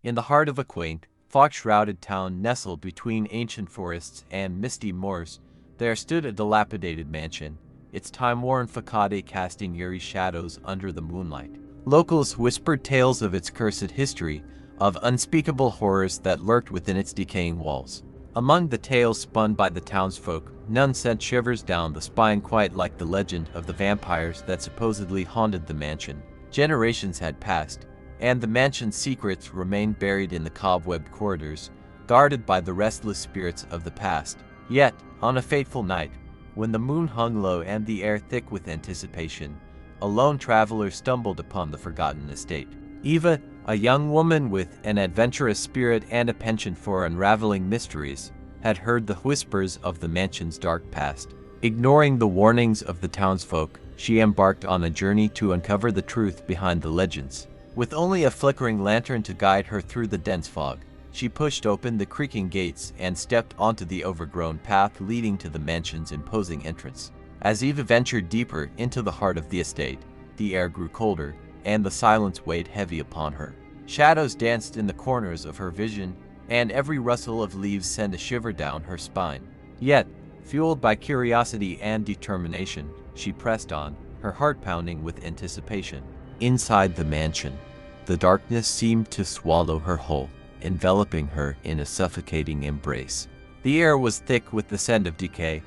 In the heart of a quaint, fog-shrouded town nestled between ancient forests and misty moors, there stood a dilapidated mansion, its time-worn facade casting eerie shadows under the moonlight. Locals whispered tales of its cursed history, of unspeakable horrors that lurked within its decaying walls. Among the tales spun by the townsfolk, none sent shivers down the spine quite like the legend of the vampires that supposedly haunted the mansion. Generations had passed, and the mansion's secrets remained buried in the cobwebbed corridors, guarded by the restless spirits of the past. Yet, on a fateful night, when the moon hung low and the air thick with anticipation, a lone traveler stumbled upon the forgotten estate. Eva, a young woman with an adventurous spirit and a penchant for unraveling mysteries, had heard the whispers of the mansion's dark past. Ignoring the warnings of the townsfolk, she embarked on a journey to uncover the truth behind the legends. With only a flickering lantern to guide her through the dense fog, she pushed open the creaking gates and stepped onto the overgrown path leading to the mansion's imposing entrance. As Eva ventured deeper into the heart of the estate, the air grew colder, and the silence weighed heavy upon her. Shadows danced in the corners of her vision, and every rustle of leaves sent a shiver down her spine. Yet, fueled by curiosity and determination, she pressed on, her heart pounding with anticipation. Inside the mansion, the darkness seemed to swallow her whole, enveloping her in a suffocating embrace. The air was thick with the scent of decay,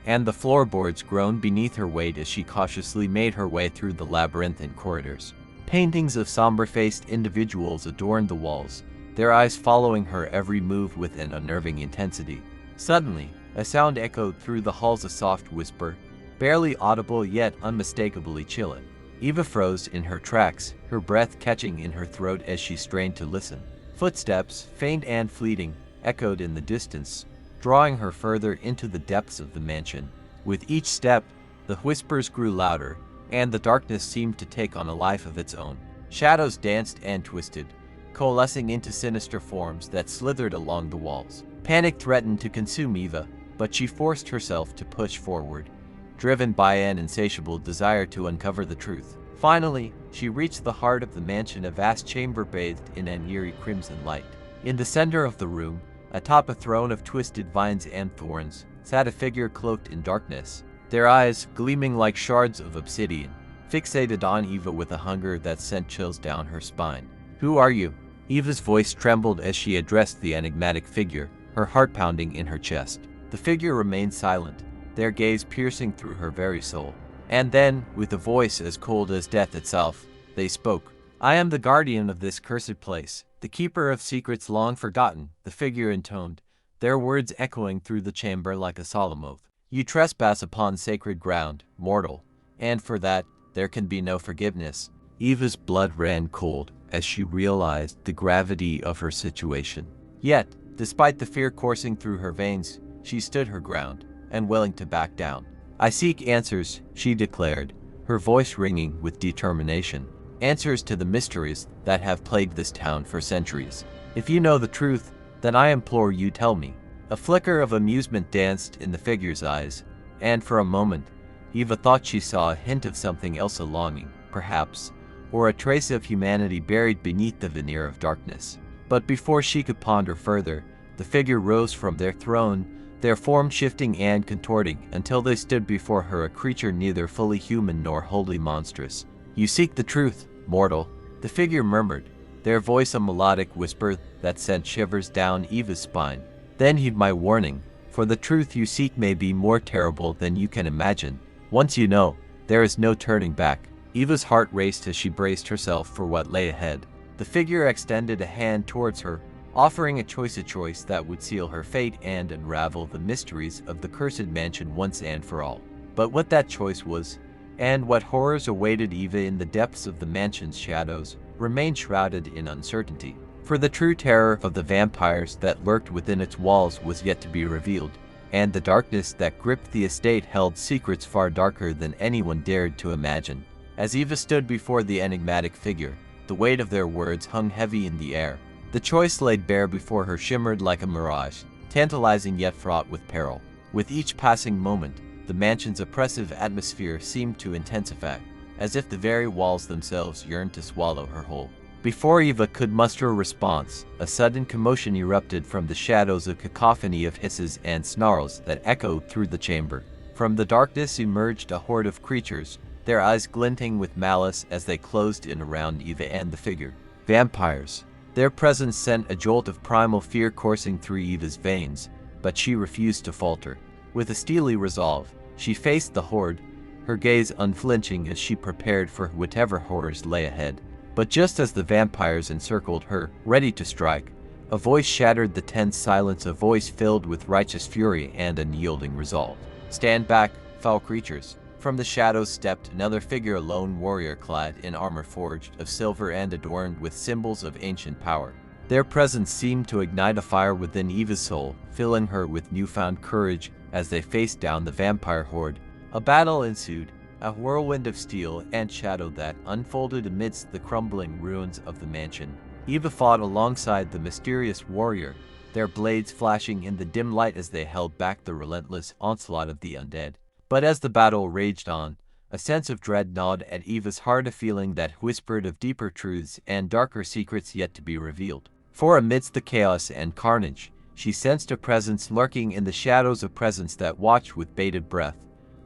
and the floorboards groaned beneath her weight as she cautiously made her way through the labyrinthine corridors. Paintings of somber-faced individuals adorned the walls, their eyes following her every move with an unnerving intensity. Suddenly, a sound echoed through the halls, a soft whisper, barely audible yet unmistakably chilling. Eva froze in her tracks, her breath catching in her throat as she strained to listen. Footsteps, faint and fleeting, echoed in the distance, drawing her further into the depths of the mansion. With each step, the whispers grew louder, and the darkness seemed to take on a life of its own. Shadows danced and twisted, coalescing into sinister forms that slithered along the walls. Panic threatened to consume Eva, but she forced herself to push forward, driven by an insatiable desire to uncover the truth. Finally, she reached the heart of the mansion, a vast chamber bathed in an eerie crimson light. In the center of the room, atop a throne of twisted vines and thorns, sat a figure cloaked in darkness, their eyes, gleaming like shards of obsidian, fixated on Eva with a hunger that sent chills down her spine. "Who are you?" Eva's voice trembled as she addressed the enigmatic figure, her heart pounding in her chest. The figure remained silent, their gaze piercing through her very soul. And then, with a voice as cold as death itself, they spoke. "I am the guardian of this cursed place, the keeper of secrets long forgotten," the figure intoned, their words echoing through the chamber like a solemn oath. "You trespass upon sacred ground, mortal, and for that, there can be no forgiveness." Eva's blood ran cold as she realized the gravity of her situation. Yet, despite the fear coursing through her veins, she stood her ground, unwilling to back down. "I seek answers," she declared, her voice ringing with determination. "Answers to the mysteries that have plagued this town for centuries. If you know the truth, then I implore you tell me." A flicker of amusement danced in the figure's eyes, and for a moment, Eva thought she saw a hint of something else, a longing, perhaps, or a trace of humanity buried beneath the veneer of darkness. But before she could ponder further, the figure rose from their throne, their form shifting and contorting until they stood before her, a creature neither fully human nor wholly monstrous. "You seek the truth, mortal," the figure murmured, their voice a melodic whisper that sent shivers down Eva's spine. "Then heed my warning, for the truth you seek may be more terrible than you can imagine. Once you know, there is no turning back." Eva's heart raced as she braced herself for what lay ahead. The figure extended a hand towards her, offering a choice that would seal her fate and unravel the mysteries of the cursed mansion once and for all. But what that choice was, and what horrors awaited Eva in the depths of the mansion's shadows, remained shrouded in uncertainty. For the true terror of the vampires that lurked within its walls was yet to be revealed, and the darkness that gripped the estate held secrets far darker than anyone dared to imagine. As Eva stood before the enigmatic figure, the weight of their words hung heavy in the air. The choice laid bare before her shimmered like a mirage, tantalizing yet fraught with peril. With each passing moment, the mansion's oppressive atmosphere seemed to intensify, as if the very walls themselves yearned to swallow her whole. Before Eva could muster a response, a sudden commotion erupted from the shadows, a cacophony of hisses and snarls that echoed through the chamber. From the darkness emerged a horde of creatures, their eyes glinting with malice as they closed in around Eva and the figure. Vampires. Their presence sent a jolt of primal fear coursing through Eva's veins, but she refused to falter. With a steely resolve, she faced the horde, her gaze unflinching as she prepared for whatever horrors lay ahead. But just as the vampires encircled her, ready to strike, a voice shattered the tense silence, a voice filled with righteous fury and unyielding resolve. "Stand back, foul creatures." From the shadows stepped another figure, a lone warrior clad in armor forged of silver and adorned with symbols of ancient power. Their presence seemed to ignite a fire within Eva's soul, filling her with newfound courage as they faced down the vampire horde. A battle ensued, a whirlwind of steel and shadow that unfolded amidst the crumbling ruins of the mansion. Eva fought alongside the mysterious warrior, their blades flashing in the dim light as they held back the relentless onslaught of the undead. But as the battle raged on, a sense of dread gnawed at Eva's heart, a feeling that whispered of deeper truths and darker secrets yet to be revealed. For amidst the chaos and carnage, she sensed a presence lurking in the shadows, a presence that watched with bated breath,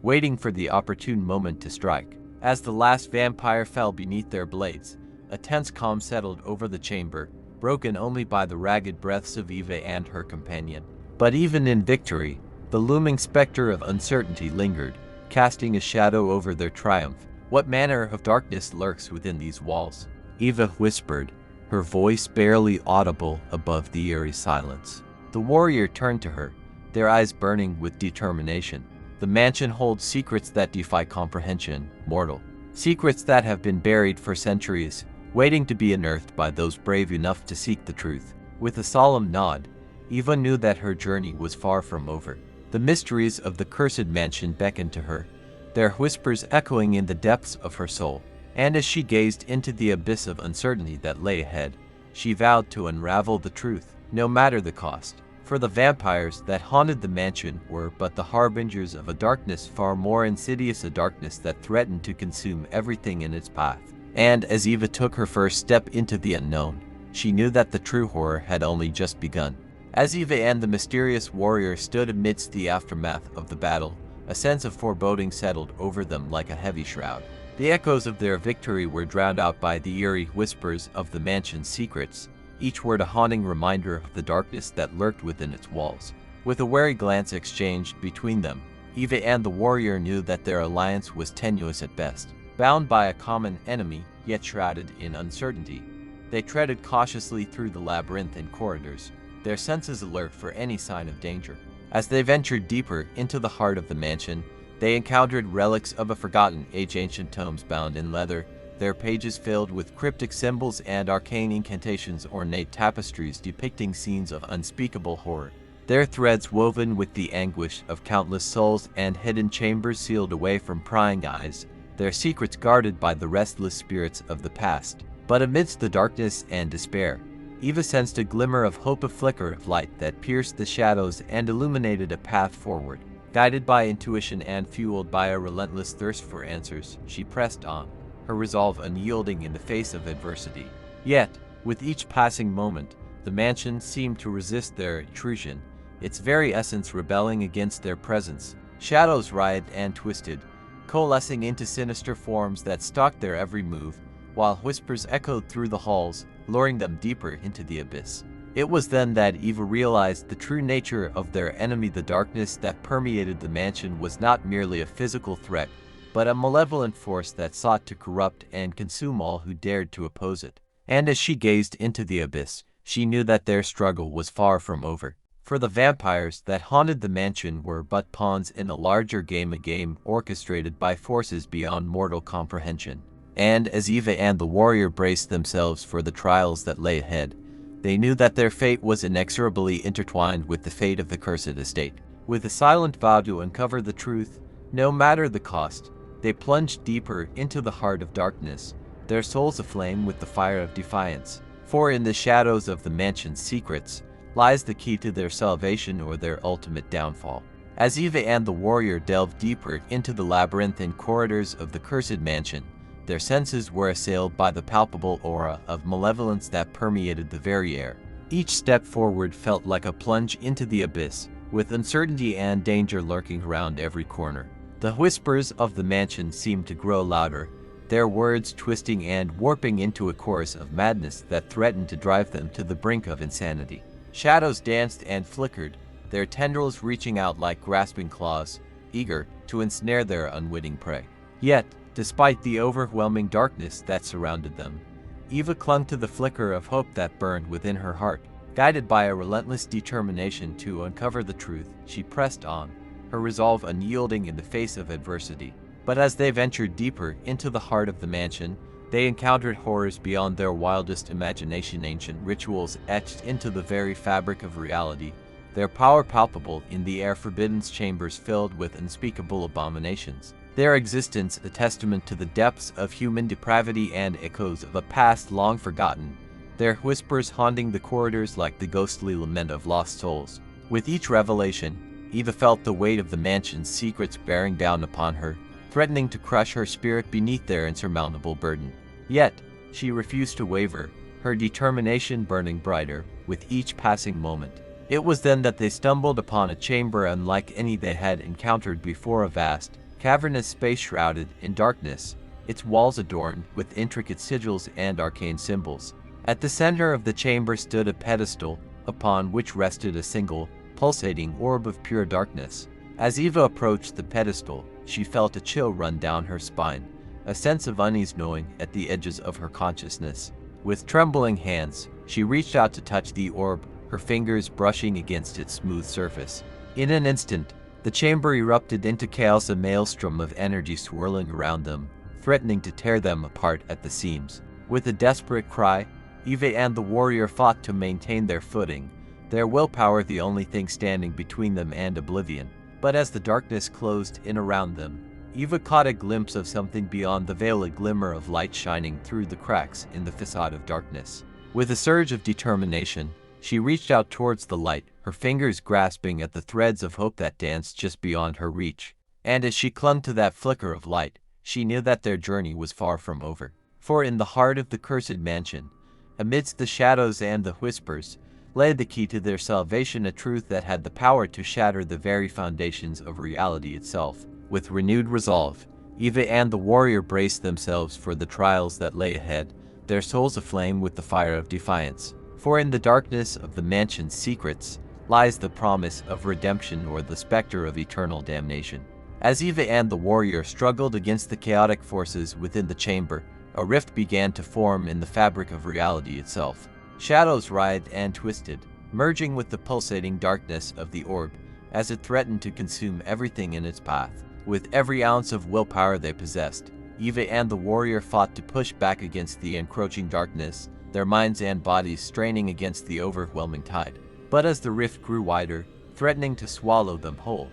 waiting for the opportune moment to strike. As the last vampire fell beneath their blades, a tense calm settled over the chamber, broken only by the ragged breaths of Eva and her companion. But even in victory, the looming specter of uncertainty lingered, casting a shadow over their triumph. "What manner of darkness lurks within these walls?" Eva whispered, her voice barely audible above the eerie silence. The warrior turned to her, their eyes burning with determination. "The mansion holds secrets that defy comprehension, mortal. Secrets that have been buried for centuries, waiting to be unearthed by those brave enough to seek the truth." With a solemn nod, Eva knew that her journey was far from over. The mysteries of the cursed mansion beckoned to her, their whispers echoing in the depths of her soul. And as she gazed into the abyss of uncertainty that lay ahead, she vowed to unravel the truth, no matter the cost. For the vampires that haunted the mansion were but the harbingers of a darkness far more insidious, a darkness that threatened to consume everything in its path. And as Eva took her first step into the unknown, she knew that the true horror had only just begun. As Eva and the mysterious warrior stood amidst the aftermath of the battle, a sense of foreboding settled over them like a heavy shroud. The echoes of their victory were drowned out by the eerie whispers of the mansion's secrets, each word a haunting reminder of the darkness that lurked within its walls. With a wary glance exchanged between them, Eva and the warrior knew that their alliance was tenuous at best. Bound by a common enemy, yet shrouded in uncertainty, they treaded cautiously through the labyrinthine corridors, their senses alert for any sign of danger. As they ventured deeper into the heart of the mansion, they encountered relics of a forgotten age, ancient tomes bound in leather, their pages filled with cryptic symbols and arcane incantations, ornate tapestries depicting scenes of unspeakable horror, their threads woven with the anguish of countless souls, and hidden chambers sealed away from prying eyes, their secrets guarded by the restless spirits of the past. But amidst the darkness and despair, Eva sensed a glimmer of hope, a flicker of light that pierced the shadows and illuminated a path forward. Guided by intuition and fueled by a relentless thirst for answers, she pressed on, her resolve unyielding in the face of adversity. Yet, with each passing moment, the mansion seemed to resist their intrusion, its very essence rebelling against their presence. Shadows writhed and twisted, coalescing into sinister forms that stalked their every move, while whispers echoed through the halls, luring them deeper into the abyss. It was then that Eva realized the true nature of their enemy. The darkness that permeated the mansion was not merely a physical threat, but a malevolent force that sought to corrupt and consume all who dared to oppose it. And as she gazed into the abyss, she knew that their struggle was far from over. For the vampires that haunted the mansion were but pawns in a larger game, a game orchestrated by forces beyond mortal comprehension. And as Eva and the warrior braced themselves for the trials that lay ahead, they knew that their fate was inexorably intertwined with the fate of the cursed estate. With a silent vow to uncover the truth, no matter the cost, they plunged deeper into the heart of darkness, their souls aflame with the fire of defiance. For in the shadows of the mansion's secrets lies the key to their salvation or their ultimate downfall. As Eva and the warrior delved deeper into the labyrinthine corridors of the cursed mansion, their senses were assailed by the palpable aura of malevolence that permeated the very air. Each step forward felt like a plunge into the abyss, with uncertainty and danger lurking around every corner. The whispers of the mansion seemed to grow louder, their words twisting and warping into a chorus of madness that threatened to drive them to the brink of insanity. Shadows danced and flickered, their tendrils reaching out like grasping claws, eager to ensnare their unwitting prey. Yet, despite the overwhelming darkness that surrounded them, Eva clung to the flicker of hope that burned within her heart. Guided by a relentless determination to uncover the truth, she pressed on, her resolve unyielding in the face of adversity. But as they ventured deeper into the heart of the mansion, they encountered horrors beyond their wildest imagination, ancient rituals etched into the very fabric of reality, their power palpable in the air-forbidden chambers filled with unspeakable abominations. Their existence a testament to the depths of human depravity and echoes of a past long forgotten, their whispers haunting the corridors like the ghostly lament of lost souls. With each revelation, Eva felt the weight of the mansion's secrets bearing down upon her, threatening to crush her spirit beneath their insurmountable burden. Yet, she refused to waver, her determination burning brighter with each passing moment. It was then that they stumbled upon a chamber unlike any they had encountered before, a vast, cavernous space shrouded in darkness, its walls adorned with intricate sigils and arcane symbols. At the center of the chamber stood a pedestal, upon which rested a single, pulsating orb of pure darkness. As Eva approached the pedestal, she felt a chill run down her spine, a sense of unease gnawing at the edges of her consciousness. With trembling hands, she reached out to touch the orb, her fingers brushing against its smooth surface. In an instant, the chamber erupted into chaos, a maelstrom of energy swirling around them, threatening to tear them apart at the seams. With a desperate cry, Eva and the warrior fought to maintain their footing, their willpower the only thing standing between them and oblivion. But as the darkness closed in around them, Eva caught a glimpse of something beyond the veil, a glimmer of light shining through the cracks in the facade of darkness. With a surge of determination, she reached out towards the light, her fingers grasping at the threads of hope that danced just beyond her reach. And as she clung to that flicker of light, she knew that their journey was far from over. For in the heart of the cursed mansion, amidst the shadows and the whispers, lay the key to their salvation, a truth that had the power to shatter the very foundations of reality itself. With renewed resolve, Eva and the warrior braced themselves for the trials that lay ahead, their souls aflame with the fire of defiance. For in the darkness of the mansion's secrets lies the promise of redemption or the specter of eternal damnation. As Eva and the warrior struggled against the chaotic forces within the chamber, a rift began to form in the fabric of reality itself. Shadows writhed and twisted, merging with the pulsating darkness of the orb as it threatened to consume everything in its path. With every ounce of willpower they possessed, Eva and the warrior fought to push back against the encroaching darkness, their minds and bodies straining against the overwhelming tide. But as the rift grew wider, threatening to swallow them whole,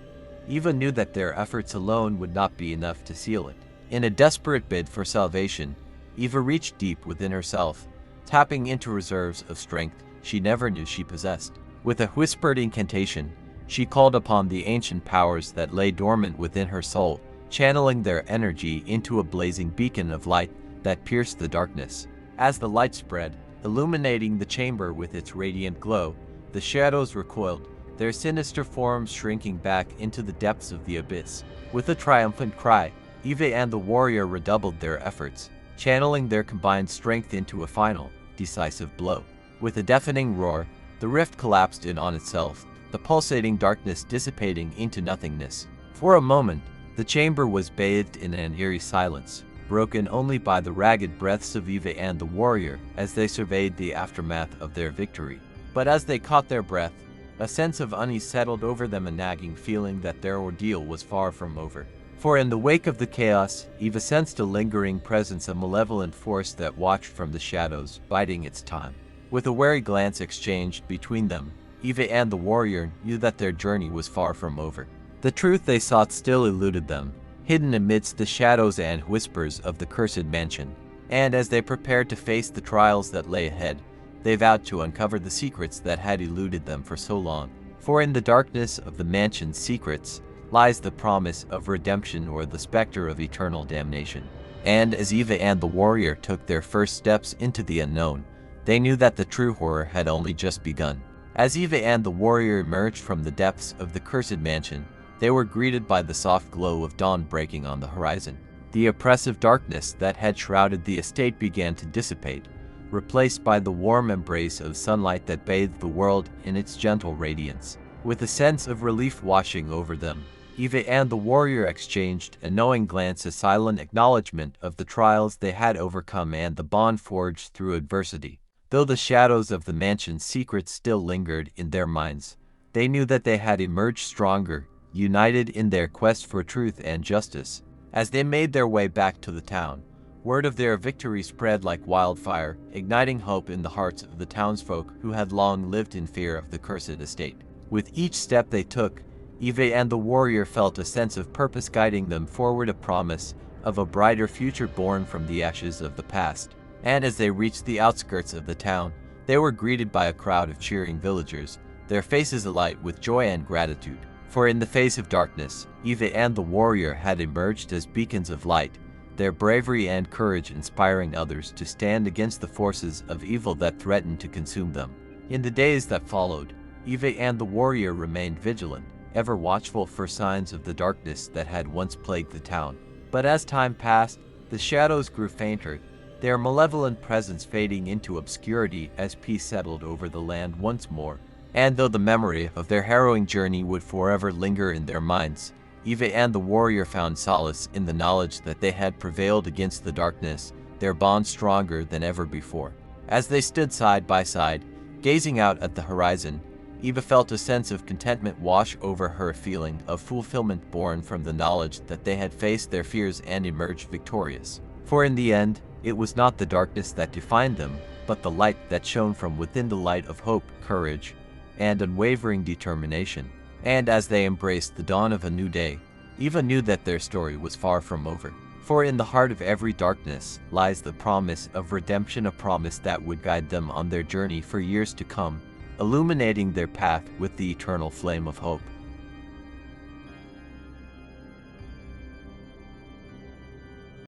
Eva knew that their efforts alone would not be enough to seal it. In a desperate bid for salvation, Eva reached deep within herself, tapping into reserves of strength she never knew she possessed. With a whispered incantation, she called upon the ancient powers that lay dormant within her soul, channeling their energy into a blazing beacon of light that pierced the darkness. As the light spread, illuminating the chamber with its radiant glow, the shadows recoiled, their sinister forms shrinking back into the depths of the abyss. With a triumphant cry, Eva and the warrior redoubled their efforts, channeling their combined strength into a final, decisive blow. With a deafening roar, the rift collapsed in on itself, the pulsating darkness dissipating into nothingness. For a moment, the chamber was bathed in an eerie silence, broken only by the ragged breaths of Eva and the warrior as they surveyed the aftermath of their victory. But as they caught their breath, a sense of unease settled over them, a nagging feeling that their ordeal was far from over. For in the wake of the chaos, Eva sensed a lingering presence, a malevolent force that watched from the shadows, biding its time. With a wary glance exchanged between them, Eva and the warrior knew that their journey was far from over. The truth they sought still eluded them, hidden amidst the shadows and whispers of the cursed mansion. And as they prepared to face the trials that lay ahead, they vowed to uncover the secrets that had eluded them for so long. For in the darkness of the mansion's secrets lies the promise of redemption or the specter of eternal damnation. And as Eva and the warrior took their first steps into the unknown, they knew that the true horror had only just begun. As Eva and the warrior emerged from the depths of the cursed mansion, they were greeted by the soft glow of dawn breaking on the horizon. The oppressive darkness that had shrouded the estate began to dissipate, replaced by the warm embrace of sunlight that bathed the world in its gentle radiance. With a sense of relief washing over them, Eva and the warrior exchanged a knowing glance, a silent acknowledgement of the trials they had overcome and the bond forged through adversity. Though the shadows of the mansion's secrets still lingered in their minds, they knew that they had emerged stronger, united in their quest for truth and justice. As they made their way back to the town, word of their victory spread like wildfire, igniting hope in the hearts of the townsfolk who had long lived in fear of the cursed estate. With each step they took, Eva and the warrior felt a sense of purpose guiding them forward, a promise of a brighter future born from the ashes of the past. And as they reached the outskirts of the town, they were greeted by a crowd of cheering villagers, their faces alight with joy and gratitude. For in the face of darkness, Eva and the warrior had emerged as beacons of light, their bravery and courage inspiring others to stand against the forces of evil that threatened to consume them. In the days that followed, Eva and the warrior remained vigilant, ever watchful for signs of the darkness that had once plagued the town. But as time passed, the shadows grew fainter, their malevolent presence fading into obscurity as peace settled over the land once more. And though the memory of their harrowing journey would forever linger in their minds, Eva and the warrior found solace in the knowledge that they had prevailed against the darkness, their bond stronger than ever before. As they stood side by side, gazing out at the horizon, Eva felt a sense of contentment wash over her, a feeling of fulfillment born from the knowledge that they had faced their fears and emerged victorious. For in the end, it was not the darkness that defined them, but the light that shone from within, the light of hope, courage, and unwavering determination. And as they embraced the dawn of a new day, Eva knew that their story was far from over. For in the heart of every darkness lies the promise of redemption, a promise that would guide them on their journey for years to come, illuminating their path with the eternal flame of hope.